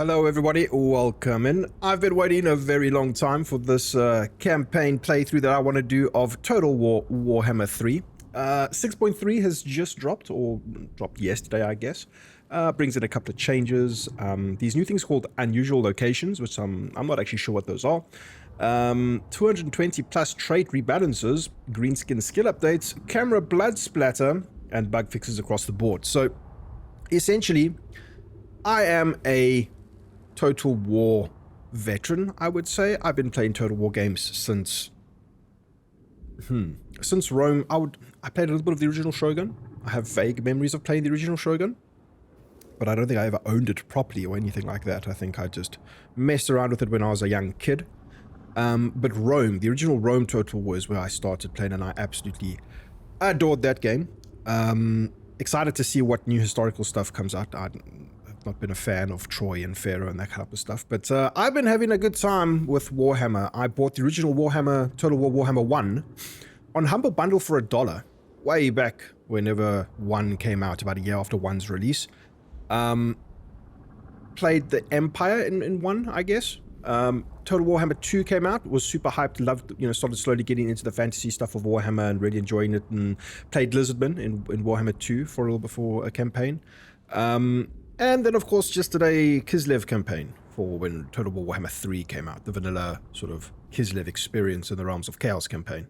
Hello everybody, welcome in. I've been waiting a very long time for this campaign playthrough that I want to do of Total War Warhammer 3. 6.3 has just dropped, or dropped yesterday I guess. Brings in a couple of changes, these new things called unusual locations, which I'm not actually sure what those are. 220 plus trait rebalances, green skin skill updates, camera blood splatter, and bug fixes across the board. So essentially, I am a Total War veteran, I would say. I've been playing Total War games since Rome. I played a little bit of the original Shogun. I have vague memories of playing the original Shogun, but I don't think I ever owned it properly or anything like that. I think I just messed around with it when I was a young kid. But Rome, the original Rome Total War is where I started playing, and I absolutely adored that game. Excited to see what new historical stuff comes out. I've not been a fan of Troy and Pharaoh and that kind of stuff, but I've been having a good time with Warhammer. I bought the original Warhammer, Total War Warhammer 1 on Humble Bundle for $1, way back whenever 1 came out, about a year after 1's release. Played the Empire in 1, I guess. Total Warhammer 2 came out, was super hyped, loved, started slowly getting into the fantasy stuff of Warhammer and really enjoying it, and played Lizardman in Warhammer 2 for a little before a campaign. And then, of course, just today, Kislev campaign for when Total War Warhammer 3 came out, the vanilla sort of Kislev experience in the Realms of Chaos campaign.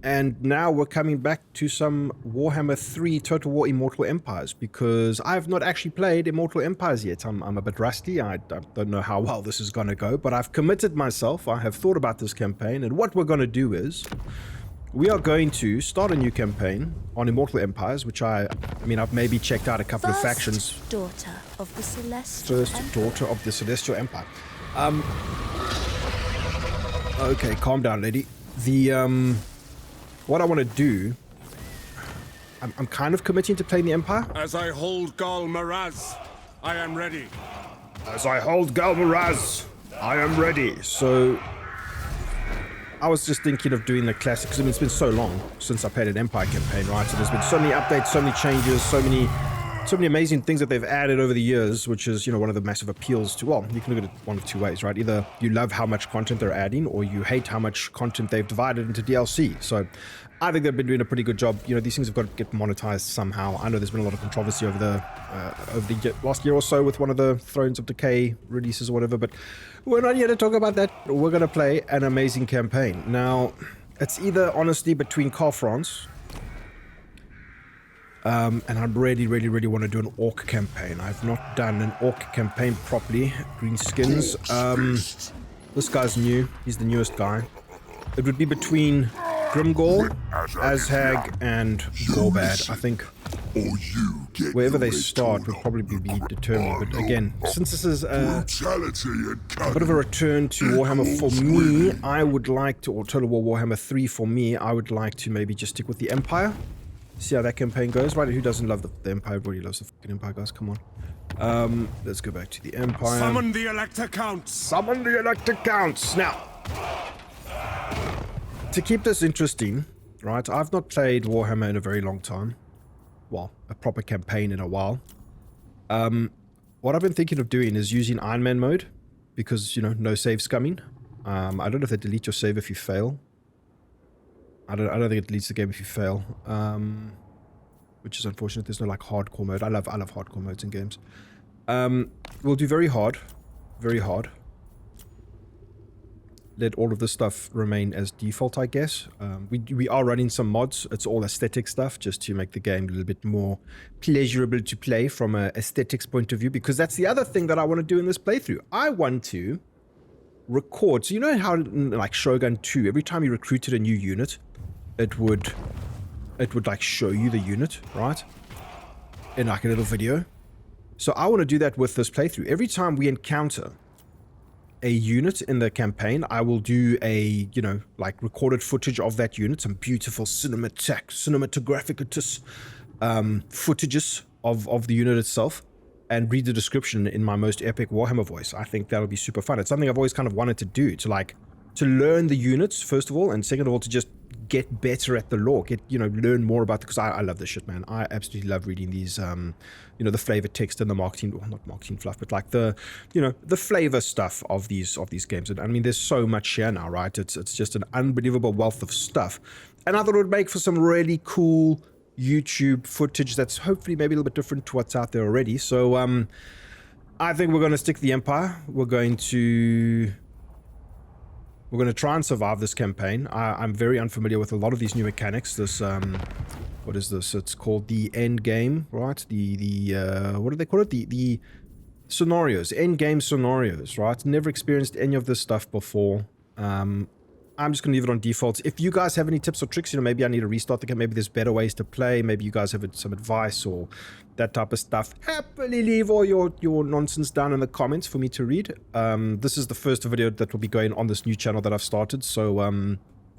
And now we're coming back to some Warhammer 3 Total War Immortal Empires, because I've not actually played Immortal Empires yet. I'm a bit rusty. I don't know how well this is going to go, but I've committed myself. I have thought about this campaign, and what we're going to do is we are going to start a new campaign on Immortal Empires, which I've maybe checked out a couple of factions. First daughter of the Celestial Empire. Okay, calm down, lady. What I want to do, I'm kind of committing to playing the Empire. As I hold Gal Maraz, I am ready. As I hold Gal Maraz, I am ready. So I was just thinking of doing the classic, because it's been so long since I played an Empire campaign, right? So there's been so many updates, so many changes, so many amazing things that they've added over the years, which is, one of the massive appeals to, well, you can look at it one of two ways, right? Either you love how much content they're adding, or you hate how much content they've divided into DLC. So I think they've been doing a pretty good job. These things have got to get monetized somehow. I know there's been a lot of controversy over the last year or so with one of the Thrones of Decay releases or whatever, but we're not here to talk about that. We're going to play an amazing campaign. Now, it's either, honestly, between Franz, and I really want to do an Orc campaign. I've not done an Orc campaign properly. Green skins. This guy's new. He's the newest guy. It would be between Grimgor, Azhag, and Gorbad. I think wherever they start would probably be determined. But again, since this is a bit of a return to Warhammer for me, I would like to, or Total War Warhammer 3 for me, I would like to maybe just stick with the Empire. See how that campaign goes, right? Who doesn't love the Empire? Everybody loves the fucking Empire, guys. Come on. Let's go back to the Empire. Summon the Elector Counts! Summon the Elector Counts! Now, to keep this interesting, right? I've not played Warhammer in a very long time. Well, a proper campaign in a while. What I've been thinking of doing is using Iron Man mode, because, no save scumming. I don't know if they delete your save if you fail. I don't think it deletes the game if you fail, which is unfortunate. There's no hardcore mode. I love hardcore modes in games. We'll do very hard. Let all of this stuff remain as default, I guess. We are running some mods. It's all aesthetic stuff, just to make the game a little bit more pleasurable to play from an aesthetics point of view, because that's the other thing that I want to do in this playthrough. I want to record. So how in Shogun 2, every time you recruited a new unit, it would show you the unit, right? In a little video. So I want to do that with this playthrough. Every time we encounter a unit in the campaign, I will do a, recorded footage of that unit, some beautiful cinematographic footages of the unit itself, and read the description in my most epic Warhammer voice. I think that'll be super fun. It's something I've always kind of wanted to do, to learn the units, first of all, and second of all, to just get better at the lore, learn more about, because I love this shit, man. I absolutely love reading these, the flavor text and the marketing, well, not marketing fluff, but like the flavor stuff of these games. And I mean, there's so much here now, right? It's just an unbelievable wealth of stuff. And I thought it would make for some really cool YouTube footage that's hopefully maybe a little bit different to what's out there already. So, I think we're going to stick to the Empire. We're going to try and survive this campaign. I'm very unfamiliar with a lot of these new mechanics. This, what is this? It's called the end game, right? What do they call it? The scenarios, end game scenarios, right? Never experienced any of this stuff before. I'm just going to leave it on default. If you guys have any tips or tricks, maybe I need to restart the game. Maybe there's better ways to play. Maybe you guys have some advice or that type of stuff. Happily leave all your nonsense down in the comments for me to read. This is the first video that will be going on this new channel that I've started. So,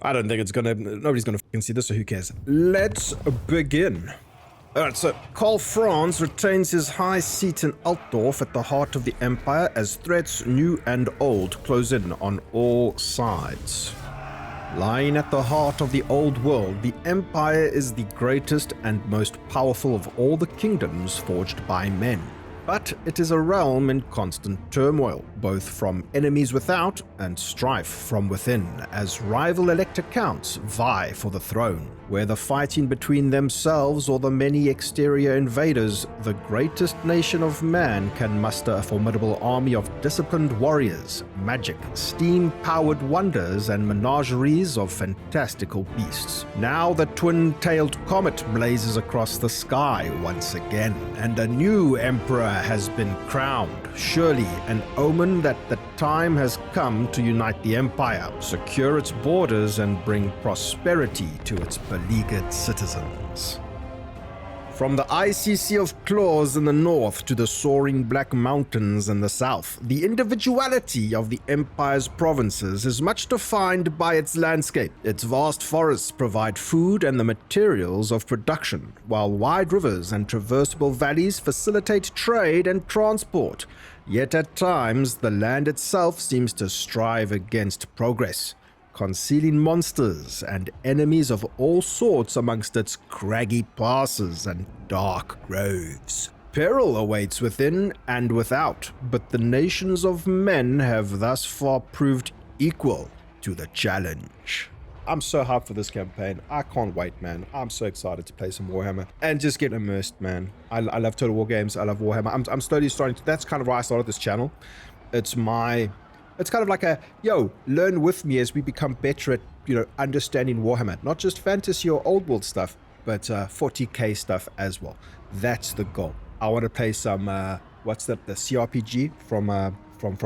I don't think nobody's going to fucking see this, so who cares? Let's begin. Alright, so Franz retains his high seat in Altdorf at the heart of the Empire as threats, new and old, close in on all sides. Lying at the heart of the old world, the Empire is the greatest and most powerful of all the kingdoms forged by men. But it is a realm in constant turmoil, both from enemies without and strife from within, as rival elector counts vie for the throne. Whether fighting between themselves or the many exterior invaders, the greatest nation of man can muster a formidable army of disciplined warriors, magic, steam-powered wonders, and menageries of fantastical beasts. Now the twin-tailed comet blazes across the sky once again, and a new emperor has been crowned. Surely an omen that the time has come to unite the Empire, secure its borders, and bring prosperity to its beleaguered citizens. From the icy sea of claws in the north to the soaring black mountains in the south, the individuality of the Empire's provinces is much defined by its landscape. Its vast forests provide food and the materials of production, while wide rivers and traversable valleys facilitate trade and transport. Yet at times, the land itself seems to strive against progress, concealing monsters and enemies of all sorts amongst its craggy passes and dark groves. Peril awaits within and without, but the nations of men have thus far proved equal to the challenge. I'm so hyped for this campaign. I can't wait, man. I'm so excited to play some Warhammer and just get immersed, man. I love Total War games. I love Warhammer. I'm slowly starting to... That's kind of why I started this channel. It's kind of like a, learn with me as we become better at, understanding Warhammer. Not just fantasy or old world stuff, but 40k stuff as well. That's the goal. I want to play some, what's that, the CRPG from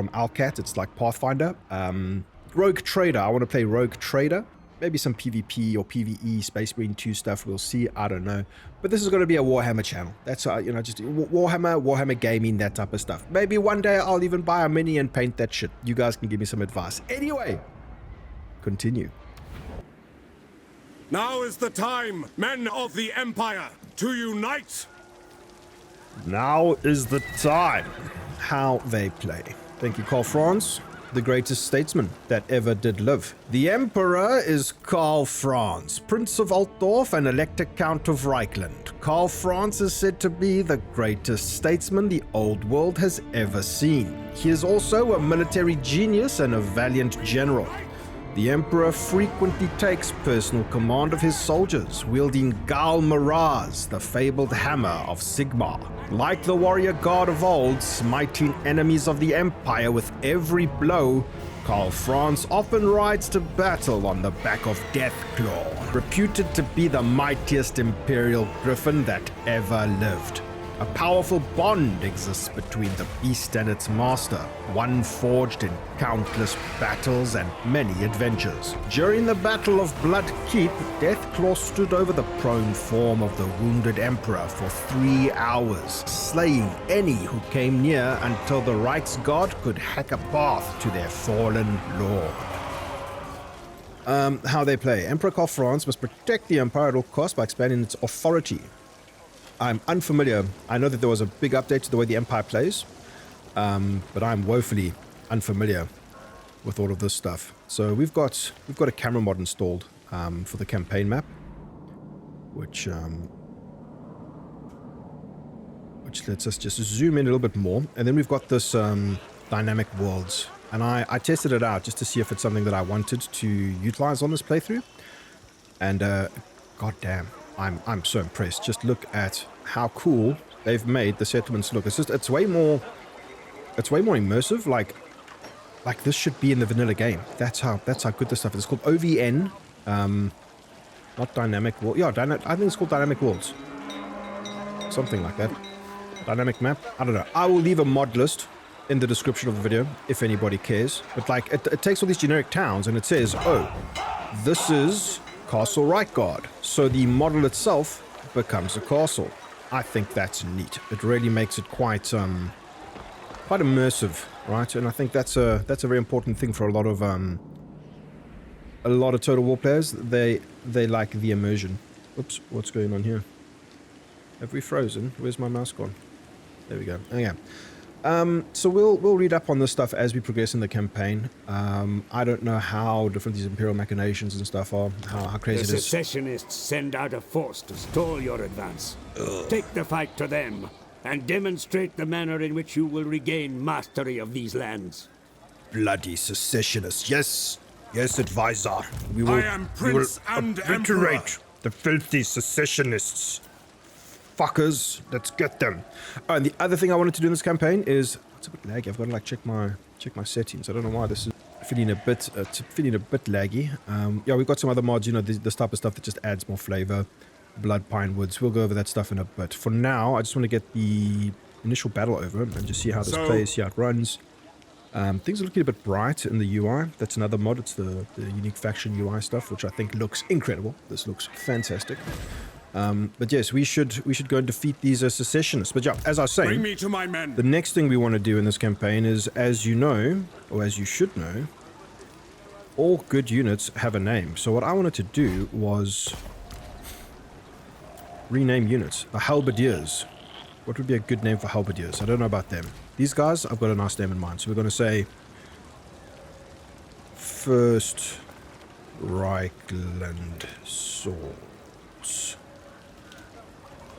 Alcat. It's like Pathfinder. Rogue Trader. I want to play Rogue Trader. Maybe some PvP or PvE, Space Marine 2 stuff. We'll see. I don't know. But this is going to be a Warhammer channel. That's, just Warhammer gaming, that type of stuff. Maybe one day I'll even buy a mini and paint that shit. You guys can give me some advice. Anyway, continue. Now is the time, men of the Empire, to unite! Now is the time. How they play. Thank you, Franz. The greatest statesman that ever did live. The Emperor is Karl Franz, Prince of Altdorf and Elector Count of Reichland. Karl Franz is said to be the greatest statesman the old world has ever seen. He is also a military genius and a valiant general. The Emperor frequently takes personal command of his soldiers, wielding Gal Maraz, the fabled hammer of Sigmar. Like the warrior god of old, smiting enemies of the Empire with every blow, Karl Franz often rides to battle on the back of Deathclaw, reputed to be the mightiest imperial griffin that ever lived. A powerful bond exists between the beast and its master, one forged in countless battles and many adventures. During the Battle of Blood Keep, Deathclaw stood over the prone form of the wounded emperor for 3 hours, slaying any who came near until the Reich's God could hack a path to their fallen lord. How they play. Emperor Karl Franz must protect the empire at all costs by expanding its authority. I'm unfamiliar. I know that there was a big update to the way the Empire plays, but I'm woefully unfamiliar with all of this stuff. So we've got a camera mod installed. for the campaign map, which lets us just zoom in a little bit more. And then we've got this dynamic worlds, and I tested it out just to see if it's something that I wanted to utilize on this playthrough. And goddamn, I'm so impressed. Just look at how cool they've made the settlements look. It's way more immersive. Like this should be in the vanilla game. That's how good this stuff is. It's called OVN. Not dynamic world. Yeah, I think it's called dynamic worlds. Something like that. Dynamic map. I don't know. I will leave a mod list in the description of the video if anybody cares. But like, it takes all these generic towns and it says, oh, this is Castle Reichgard. So the model itself becomes a castle. I think that's neat. It really makes it quite immersive, right? And I think that's a very important thing for a lot of Total War players. They like the immersion. Oops, what's going on here? Have we frozen? Where's my mouse gone? There we go. Okay. So we'll read up on this stuff as we progress in the campaign. I don't know how different these Imperial machinations and stuff are, how crazy it is. The secessionists send out a force to stall your advance. Take the fight to them, and demonstrate the manner in which you will regain mastery of these lands. Bloody secessionists, yes! Yes, advisor. We will, I am Prince and obliterate the filthy secessionists. Fuckers, let's get them. Oh, and the other thing I wanted to do in this campaign is, it's a bit laggy. I've got to like check my settings. I don't know why this is feeling a bit laggy. Yeah, we've got some other mods, you know, this type of stuff that just adds more flavor. Blood Pine Woods. We'll go over that stuff in a bit. For now, I just want to get the initial battle over and just see how this plays, see how it runs. Things are looking a bit bright in the UI. That's another mod. It's the unique faction UI stuff, which I think looks incredible. This looks fantastic. But yes, we should go and defeat these secessionists. But yeah, as I was saying, bring me to my men. The next thing we want to do in this campaign is, as you know, or as you should know, all good units have a name. So what I wanted to do was rename units. The Halberdiers. What would be a good name for Halberdiers? I don't know about them. These guys, I've got a nice name in mind. So we're going to say First Reichland Swords.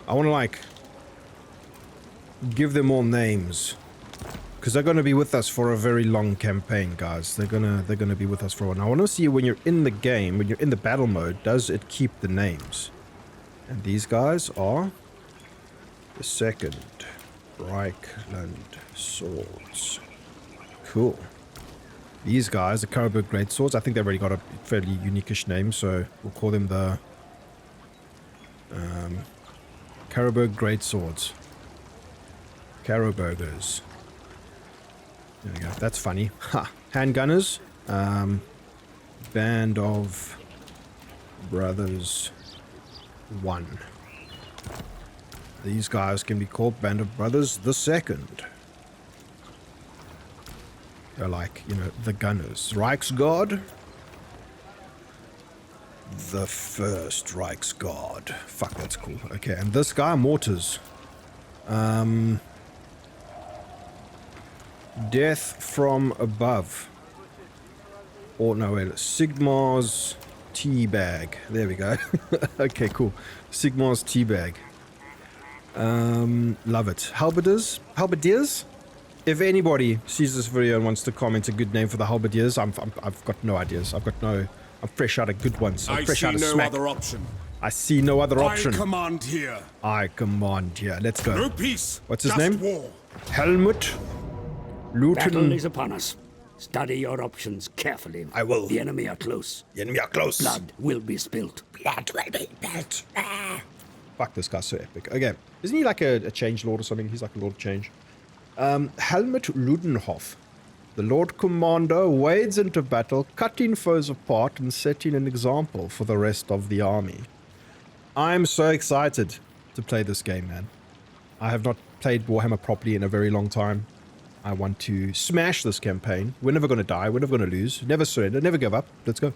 I want to like give them all names because they're going to be with us for a very long campaign, guys. They're gonna be with us for a while. Now, I want to see when you're in the game, when you're in the battle mode, does it keep the names? And these guys are the Second Reichland Swords. Cool. These guys, the Empire Greatswords, I think they've already got a fairly unique-ish name, so we'll call them the Empire Greatswords. Carroburgers. There we go. That's funny. Ha! Handgunners. Band of Brothers 1. These guys can be called Band of Brothers the Second. They're like, you know, the gunners. Reichsguard. The First Reichsguard. Fuck, that's cool. Okay, and this guy, Mortars. Death from Above. Or no, wait, Sigmar's Teabag. There we go. Okay, cool. Sigmar's Teabag. Love it. Halberdiers? If anybody sees this video and wants to comment a good name for the Halberdiers, I've got no ideas. I'm fresh out of good ones. I'm fresh out of smack. I see no other option. I see no other option. I command here. I command here. Let's go. No peace. What's his just name? War. Helmut Luton. Battle is upon us. Study your options carefully. I will. The enemy are close. The enemy are close. Blood will be spilt. Blood will be spilt. Fuck, this guy's so epic. Okay. Isn't he like a change lord or something? He's like a lord of change. Helmut Ludenhoff. The Lord Commander wades into battle, cutting foes apart and setting an example for the rest of the army. I'm so excited to play this game, man. I have not played Warhammer properly in a very long time. I want to smash this campaign. We're never going to die. We're never going to lose. Never surrender. Never give up. Let's go.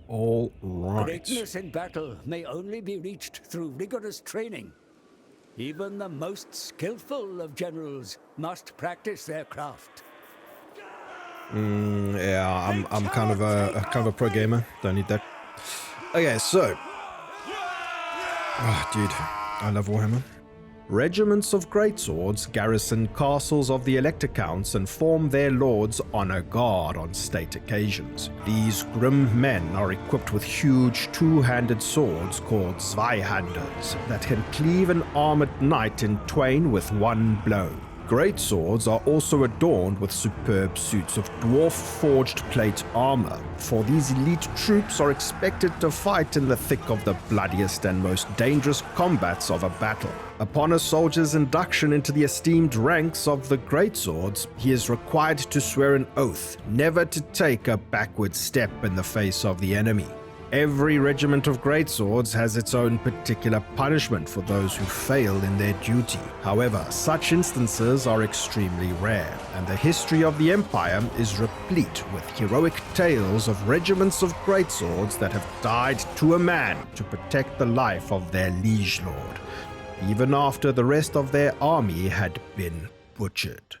All right. Greatness in battle may only be reached through rigorous training. Even the most skillful of generals must practice their craft. Yeah, I'm kind of a pro gamer. Don't need that. Okay, so. Oh, dude, I love Warhammer. Regiments of greatswords garrison castles of the Elector Counts and form their lords' honor guard on state occasions. These grim men are equipped with huge two-handed swords called Zweihanders that can cleave an armored knight in twain with one blow. Greatswords are also adorned with superb suits of dwarf-forged plate armor, for these elite troops are expected to fight in the thick of the bloodiest and most dangerous combats of a battle. Upon a soldier's induction into the esteemed ranks of the Greatswords, he is required to swear an oath never to take a backward step in the face of the enemy. Every regiment of greatswords has its own particular punishment for those who fail in their duty. However, such instances are extremely rare, and the history of the Empire is replete with heroic tales of regiments of greatswords that have died to a man to protect the life of their liege lord, even after the rest of their army had been butchered.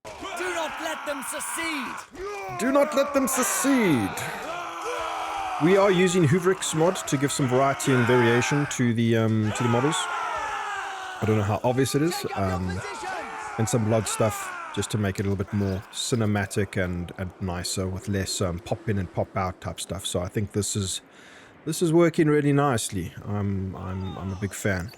Do not let them secede! Do not let them secede! We are using Hooverix mod to give some variety and variation to the models. I don't know how obvious it is, and some blood stuff just to make it a little bit more cinematic and nicer with less pop in and pop out type stuff. So I think this is working really nicely. I'm a big fan.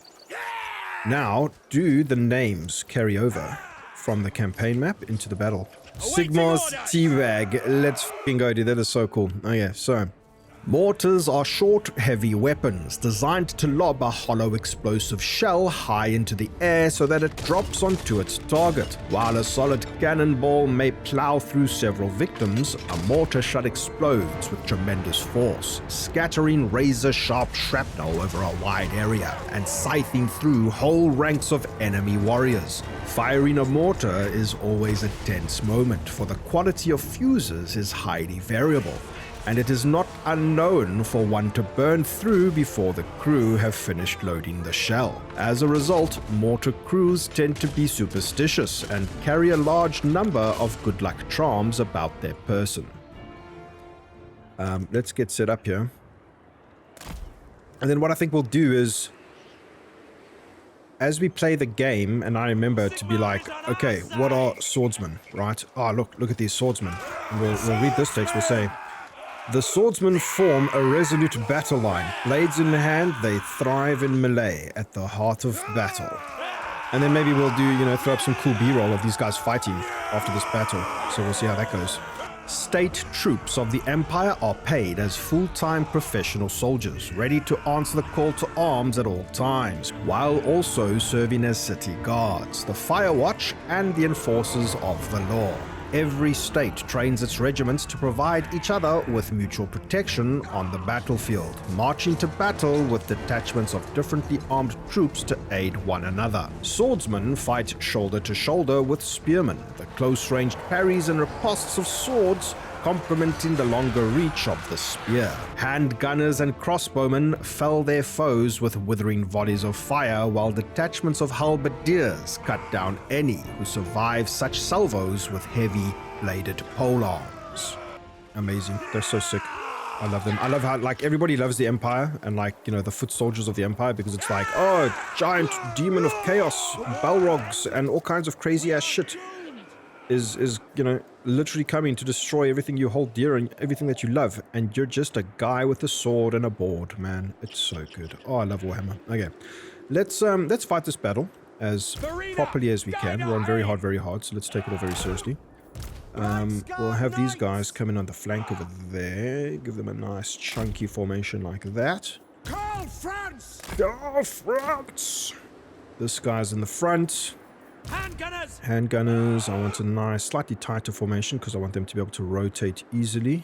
Now, do the names carry over from the campaign map into the battle? Sigmar's teabag. Let's f***ing go, dude. That is so cool. Oh yeah, so. Mortars are short, heavy weapons designed to lob a hollow explosive shell high into the air so that it drops onto its target. While a solid cannonball may plow through several victims, a mortar shot explodes with tremendous force, scattering razor-sharp shrapnel over a wide area and scything through whole ranks of enemy warriors. Firing a mortar is always a tense moment, for the quality of fuses is highly variable, and it is not unknown for one to burn through before the crew have finished loading the shell. As a result, mortar crews tend to be superstitious and carry a large number of good luck charms about their person. Let's get set up here. And then what I think we'll do is, as we play the game, and I remember to be like, okay, what are swordsmen, right? Oh, look at these swordsmen. And we'll read this text, we'll say, the swordsmen form a resolute battle line. Blades in hand, they thrive in melee at the heart of battle. And then maybe we'll do, throw up some cool B-roll of these guys fighting after this battle. So we'll see how that goes. State troops of the Empire are paid as full-time professional soldiers, ready to answer the call to arms at all times, while also serving as city guards, the Fire Watch, and the enforcers of the law. Every state trains its regiments to provide each other with mutual protection on the battlefield, marching to battle with detachments of differently armed troops to aid one another. Swordsmen fight shoulder to shoulder with spearmen, the close-ranged parries and riposts of swords complementing the longer reach of the spear. Handgunners and crossbowmen fell their foes with withering volleys of fire, while detachments of halberdiers cut down any who survive such salvos with heavy bladed polearms. Amazing. They're so sick. I love them. I love how, everybody loves the Empire and, the foot soldiers of the Empire, because it's like, oh, giant demon of chaos, balrogs, and all kinds of crazy-ass shit is literally coming to destroy everything you hold dear and everything that you love, and you're just a guy with a sword and a board, man. It's so good. Oh, I love Warhammer. Okay, let's fight this battle as properly as we can. We're on very hard, so let's take it all very seriously. We'll have these guys come in on the flank over there. Give them a nice chunky formation like that. Karl, Franz! Karl, Franz! This guy's in the front. Handgunners! Handgunners, I want a nice, slightly tighter formation because I want them to be able to rotate easily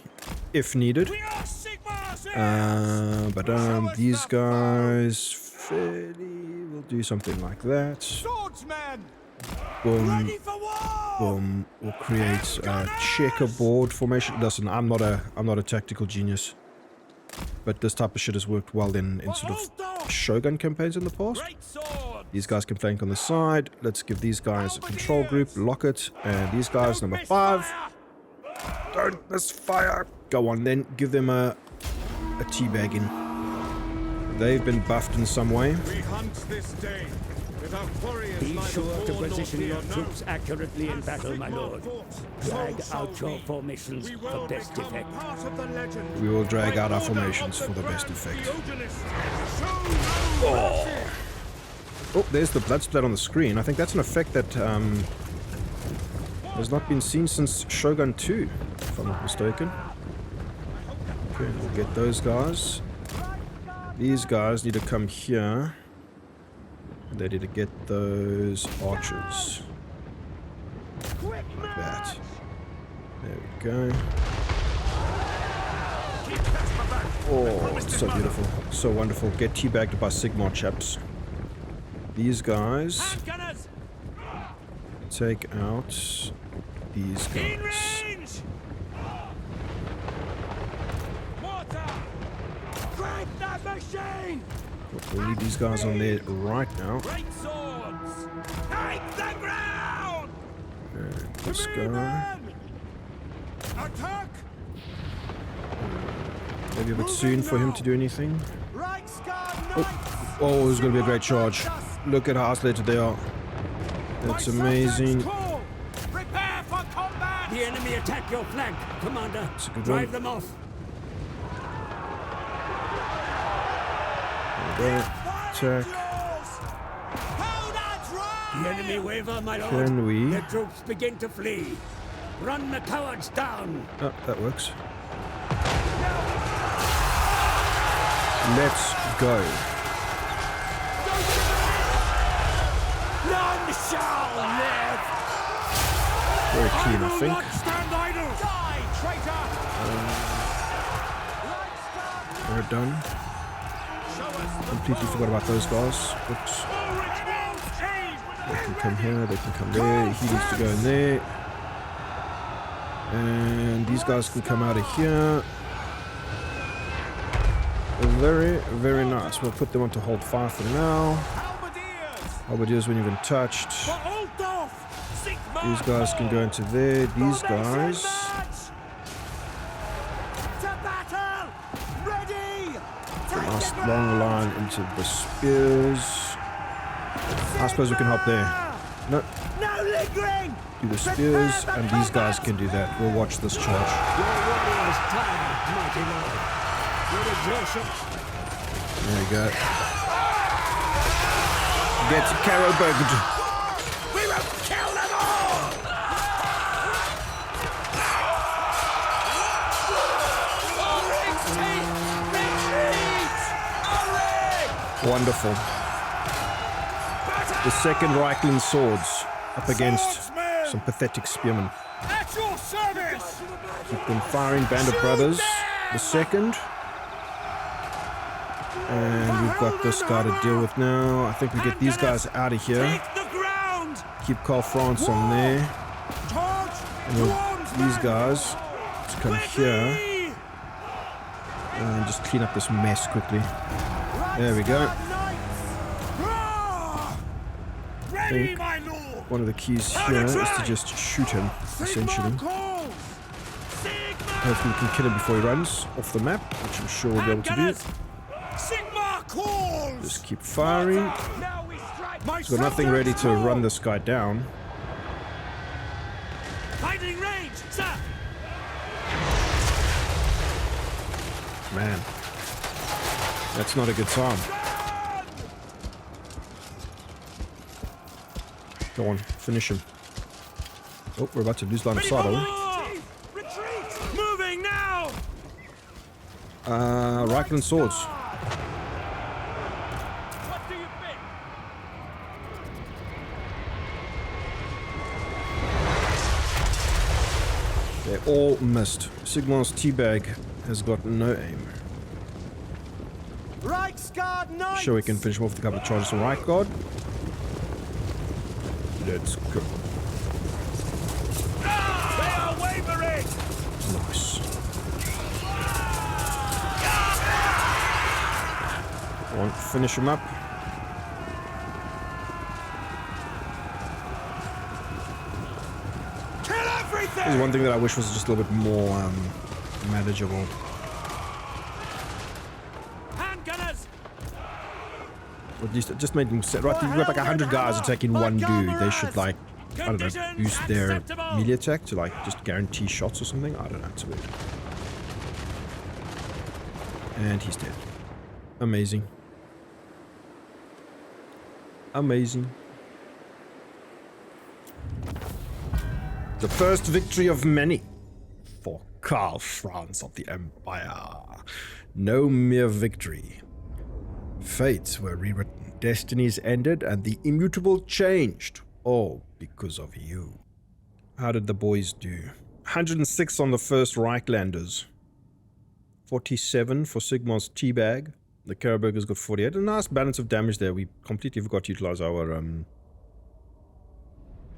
if needed. We are Sigmar's! But these guys, fairly, we'll do something like that. Swordsmen! Boom, Ready for war! boom. We'll create a checkerboard formation. Listen, I'm not a tactical genius, but this type of shit has worked well in sort of Shogun campaigns in the past. These guys can flank on the side. Let's give these guys a control group, lock it, and these guys number 5. Don't misfire. Go on then, give them a teabagging. They've been buffed in some way. We hunt this day. Without warriors Be neither sure to war nor position fear. your troops accurately in battle, my lord. Drag out your formations We for will best become effect. part of the legend. We will drag By out our order formations of for the best Grand effect. Theogonist. Show no mercy. Oh, there's the blood splat on the screen. I think that's an effect that has not been seen since Shogun 2, if I'm not mistaken. Okay, we'll get those guys. These guys need to come here. They need to get those archers. Like that. There we go. Oh, it's so beautiful. So wonderful. Get teabagged by Sigmar chaps. These guys Gunners, take out these in guys. range. Mortar, grab that machine. We need these guys on there right now. Great swords, take the ground. And this To me, guy. men. Attack. Maybe a bit soon for him to do anything. Reichsguard knights. Oh, it's going to be a great charge. Look at how isolated they are. That's amazing. Prepare for combat. The enemy attack your flank, Commander. It's a good Drive one. them off. There we go. Attack. The enemy waver, my lord. Can we? The troops begin to flee. Run the cowards down. Oh, that works. Let's go. None shall live. Very clean, I think. Stand idle. Die, traitor. We're done. Completely forgot about those guys. Oops. They can come here, they can come there. He needs to go in there. And these guys can come out of here. Very, very nice. We'll put them onto hold 5 for now. Halberdiers weren't even touched. These guys can go into there. These guys. Nice long line into the spears. I suppose we can hop there. No. Do the spears, and these guys can do that. We'll watch this charge. Your warriors tired, mighty lord. Your exertion. There we go. Get Carroburged. We will kill them all! Wonderful. The second Reichland swords up against some pathetic spearmen. At your service! Keep them firing, Band of Brothers. The second. And we've got this guy to deal with now. I think we get these guys out of here. Take the ground! Keep Karl Franz on there. Charge! And we'll these guys to come here and just clean up this mess quickly. There we go. Ready, think my lord! one of the keys here is to just shoot him, essentially. Hopefully we can kill him before he runs off the map, which I'm sure we'll be able to do. Sigmar calls! Just keep firing. Now we strike. He's got nothing ready to run this guy down. Fighting range, sir! Man, that's not a good time. Go on, finish him. Oh, we're about to lose line of sight, are we? Retreat! Moving now! Reichland swords. What do you think? They're all missed. Sigmar's teabag has got no aim. Reichsguard Knights! Sure, we can finish him off with a couple of charges from Reichguard. Let's go. They are wavering! Nice. Go on, finish him up. Kill There's one thing that I wish was just a little bit more manageable. Handgunners! Or at least it just made them set. Right, you've got like 100 guys attacking one dude. They should like, I don't know, boost their melee attack to like just guarantee shots or something. I don't know. It's weird. And he's dead. Amazing. Amazing. The first victory of many for Karl Franz of the Empire. No mere victory. Fates were rewritten, destinies ended, and the immutable changed. All because of you. How did the boys do? 106 on the first Reichlanders. 47 for Sigmar's Teabag. The Karaberger's got 48. A nice balance of damage there. We completely forgot to utilize our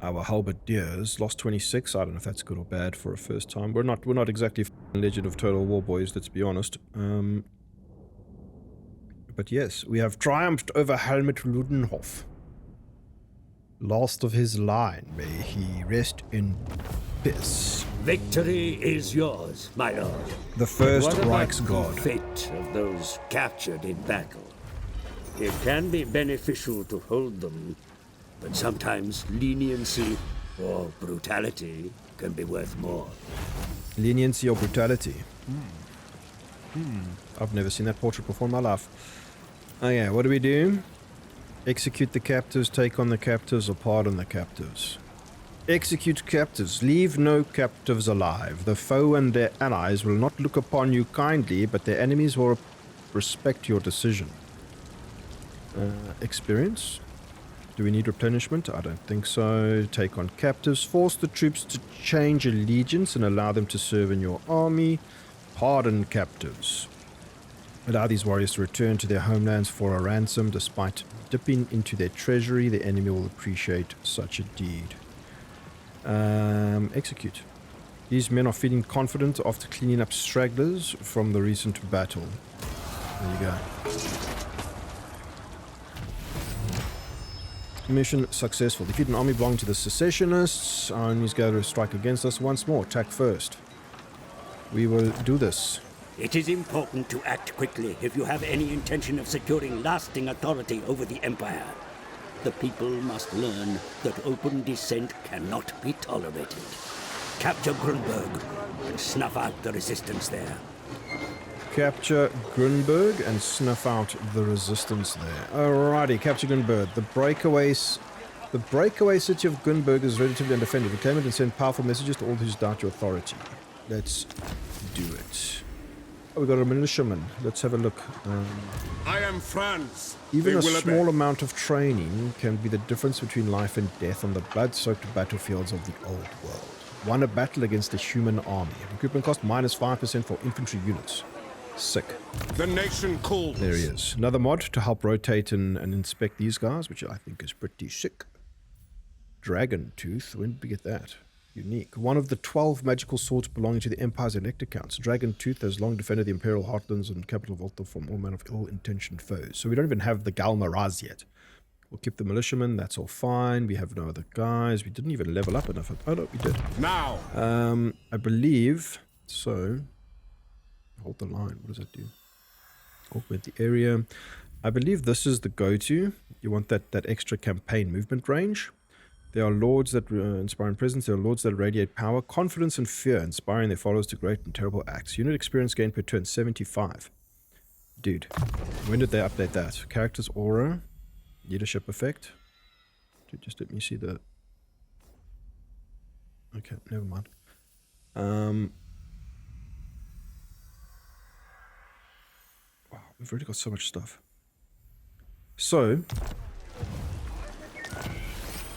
halberdiers. Lost 26. I don't know if that's good or bad for a first time. We're not exactly Legend of Total War boys, let's be honest. But yes, we have triumphed over Helmut Ludenhoff. Last of his line, may he rest in peace. Victory is yours, my lord. The first What about Reichsguard. the fate of those captured in battle? It can be beneficial to hold them, but sometimes leniency or brutality can be worth more. Leniency or brutality? I've never seen that portrait before in my life. Okay, what do we do? Execute the captives, take on the captives, or pardon the captives. Execute captives. Leave no captives alive. The foe and their allies will not look upon you kindly, but their enemies will respect your decision. Experience? Do we need replenishment? I don't think so. Take on captives. Force the troops to change allegiance and allow them to serve in your army. Pardon captives. Allow these warriors to return to their homelands for a ransom. Despite dipping into their treasury, the enemy will appreciate such a deed. Execute. These men are feeling confident after cleaning up stragglers from the recent battle. There you go. Mission successful. Defeat an army belonging to the secessionists. Our enemies gather to strike against us once more. Attack first. We will do this. It is important to act quickly if you have any intention of securing lasting authority over the Empire. The people must learn that open dissent cannot be tolerated. Capture Grunberg and snuff out the resistance there. Capture Grunberg and snuff out the resistance there. Alrighty, capture Grunberg. The breakaway city of Grunberg is relatively undefended. Reclaim it and send powerful messages to all who doubt your authority. Let's do it. Oh, we got a militiaman. Let's have a look. I am Franz. Even They a will obey. small amount of training can be the difference between life and death on the blood-soaked battlefields of the old world. Won a battle against a human army. Recruitment cost -5% for infantry units. Sick. The nation calls. There he is. Another mod to help rotate and inspect these guys, which I think is pretty sick. Dragon Tooth. When did we get that? Unique. One of the 12 magical swords belonging to the Empire's elect accounts. Dragon Tooth has long defended the Imperial Heartlands and capital of Volta from all manner of ill-intentioned foes. So we don't even have the Galmaraz yet. We'll keep the militiamen. That's all fine. We have no other guys. We didn't even level up enough. Oh no, we did. Now. I believe so. Hold the line. What does that do? Augment the area. I believe this is the go-to. You want that extra campaign movement range. There are lords that inspire presence. There are lords that radiate power, confidence, and fear, inspiring their followers to great and terrible acts. Unit experience gain per turn, 75. Dude, when did they update that? Character's aura, leadership effect. Dude, just let me see the... Okay, never mind. Wow, we've already got so much stuff. So...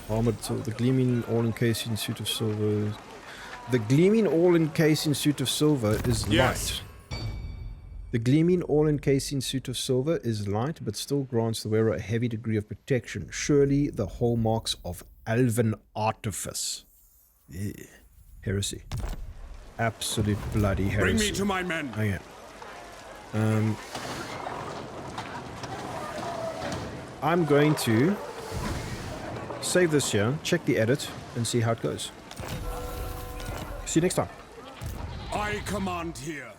Armored, so the gleaming all-encasing suit of silver. The gleaming all-encasing suit of silver is Yes. light. The gleaming all-encasing suit of silver is light, but still grants the wearer a heavy degree of protection. Surely the hallmarks of elven artifice. Yeah. Heresy. Absolute bloody heresy. Bring me to my men. Okay. I'm going to save this here, check the edit, and see how it goes. See you next time. I command here.